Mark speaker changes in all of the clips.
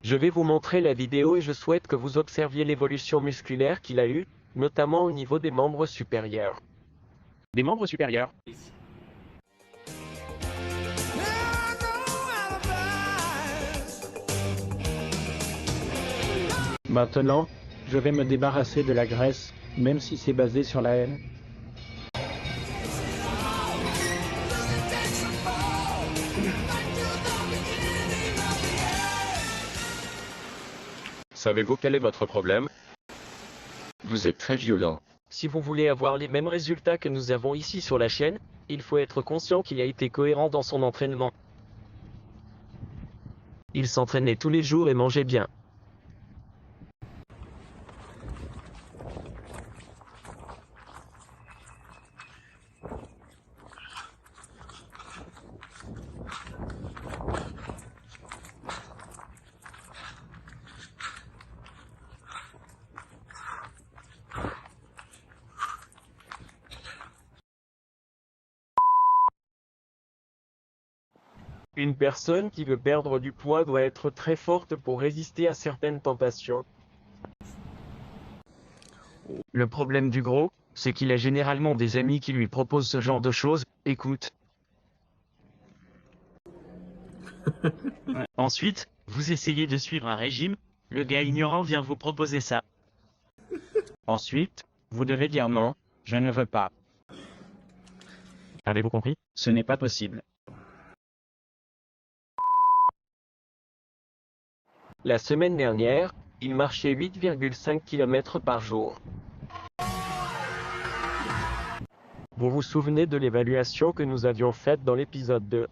Speaker 1: Je vais vous montrer la vidéo et je souhaite que vous observiez l'évolution musculaire qu'il a eue, notamment au niveau des membres supérieurs.
Speaker 2: Des membres supérieurs.
Speaker 3: Maintenant, je vais me débarrasser de la graisse, même si c'est basé sur la haine.
Speaker 4: Savez-vous quel est votre problème? Vous êtes très violent.
Speaker 1: Si vous voulez avoir les mêmes résultats que nous avons ici sur la chaîne, il faut être conscient qu'il a été cohérent dans son entraînement. Il s'entraînait tous les jours et mangeait bien. Une personne qui veut perdre du poids doit être très forte pour résister à certaines tentations. Le problème du gros, c'est qu'il a généralement des amis qui lui proposent ce genre de choses. Écoute. Ensuite, vous essayez de suivre un régime, le gars ignorant vient vous proposer ça. Ensuite, vous devez dire non, je ne veux pas. Avez-vous compris?
Speaker 3: Ce n'est pas possible.
Speaker 1: La semaine dernière, il marchait 8,5 km par jour. Vous vous souvenez de l'évaluation que nous avions faite dans l'épisode 2?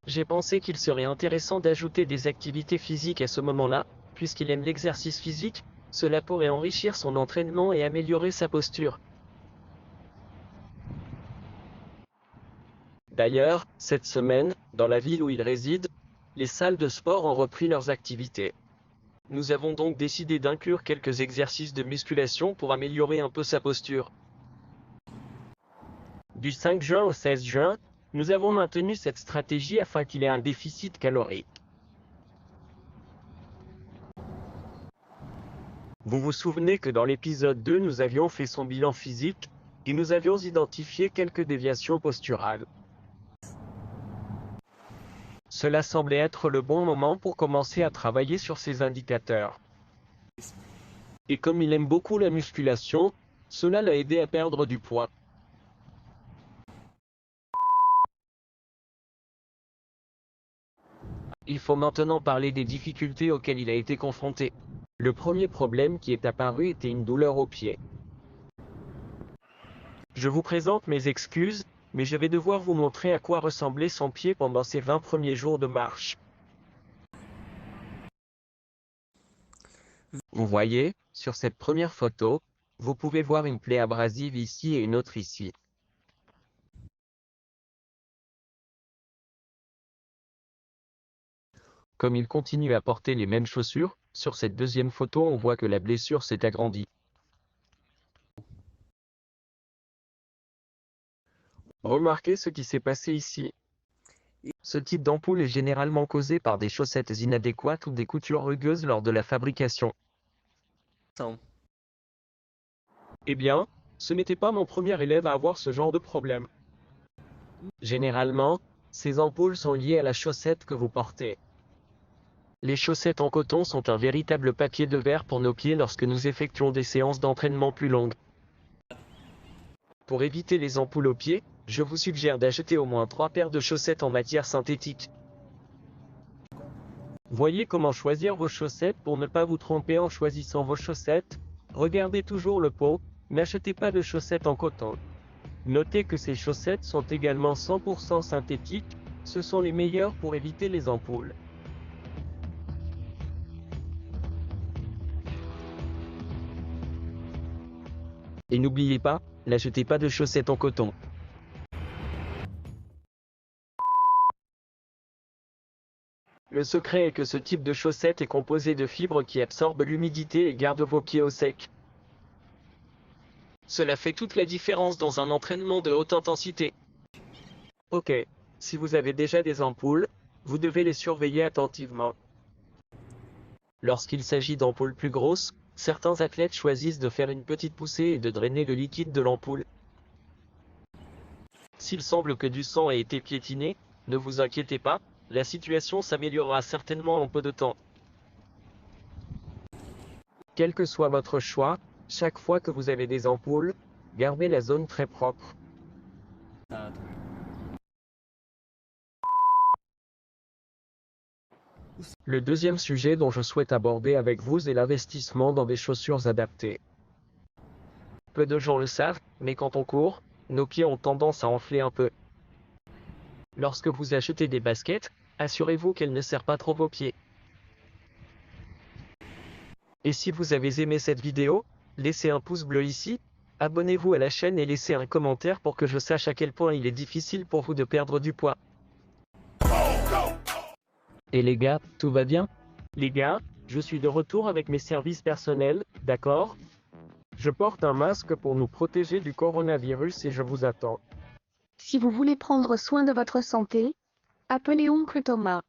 Speaker 1: J'ai pensé qu'il serait intéressant d'ajouter des activités physiques à ce moment-là, puisqu'il aime l'exercice physique, cela pourrait enrichir son entraînement et améliorer sa posture. D'ailleurs, cette semaine, dans la ville où il réside, les salles de sport ont repris leurs activités. Nous avons donc décidé d'inclure quelques exercices de musculation pour améliorer un peu sa posture. Du 5 juin au 16 juin, nous avons maintenu cette stratégie afin qu'il ait un déficit calorique. Vous vous souvenez que dans l'épisode 2, nous avions fait son bilan physique et nous avions identifié quelques déviations posturales. Cela semblait être le bon moment pour commencer à travailler sur ces indicateurs. Et comme il aime beaucoup la musculation, cela l'a aidé à perdre du poids. Il faut maintenant parler des difficultés auxquelles il a été confronté. Le premier problème qui est apparu était une douleur au pied. Je vous présente mes excuses, mais je vais devoir vous montrer à quoi ressemblait son pied pendant ses 20 premiers jours de marche. Vous voyez, sur cette première photo, vous pouvez voir une plaie abrasive ici et une autre ici. Comme il continue à porter les mêmes chaussures, sur cette deuxième photo on voit que la blessure s'est agrandie. Remarquez ce qui s'est passé ici. Ce type d'ampoule est généralement causé par des chaussettes inadéquates ou des coutures rugueuses lors de la fabrication. Eh bien, ce n'était pas mon premier élève à avoir ce genre de problème. Généralement, ces ampoules sont liées à la chaussette que vous portez. Les chaussettes en coton sont un véritable papier de verre pour nos pieds lorsque nous effectuons des séances d'entraînement plus longues. Pour éviter les ampoules aux pieds, je vous suggère d'acheter au moins 3 paires de chaussettes en matière synthétique. Voyez comment choisir vos chaussettes pour ne pas vous tromper en choisissant vos chaussettes. Regardez toujours le pot, n'achetez pas de chaussettes en coton. Notez que ces chaussettes sont également 100% synthétiques, ce sont les meilleures pour éviter les ampoules. Et n'oubliez pas, n'achetez pas de chaussettes en coton. Le secret est que ce type de chaussette est composé de fibres qui absorbent l'humidité et gardent vos pieds au sec. Cela fait toute la différence dans un entraînement de haute intensité. Ok, si vous avez déjà des ampoules, vous devez les surveiller attentivement. Lorsqu'il s'agit d'ampoules plus grosses, certains athlètes choisissent de faire une petite poussée et de drainer le liquide de l'ampoule. S'il semble que du sang ait été piétiné, ne vous inquiétez pas, la situation s'améliorera certainement en peu de temps. Quel que soit votre choix, chaque fois que vous avez des ampoules, gardez la zone très propre. Le deuxième sujet dont je souhaite aborder avec vous est l'investissement dans des chaussures adaptées. Peu de gens le savent, mais quand on court, nos pieds ont tendance à enfler un peu. Lorsque vous achetez des baskets, assurez-vous qu'elles ne serrent pas trop vos pieds. Et si vous avez aimé cette vidéo, laissez un pouce bleu ici, abonnez-vous à la chaîne et laissez un commentaire pour que je sache à quel point il est difficile pour vous de perdre du poids. Et les gars, tout va bien? Les gars, je suis de retour avec mes services personnels, d'accord? Je porte un masque pour nous protéger du coronavirus et je vous attends.
Speaker 5: Si vous voulez prendre soin de votre santé, appelez Oncle Thomas.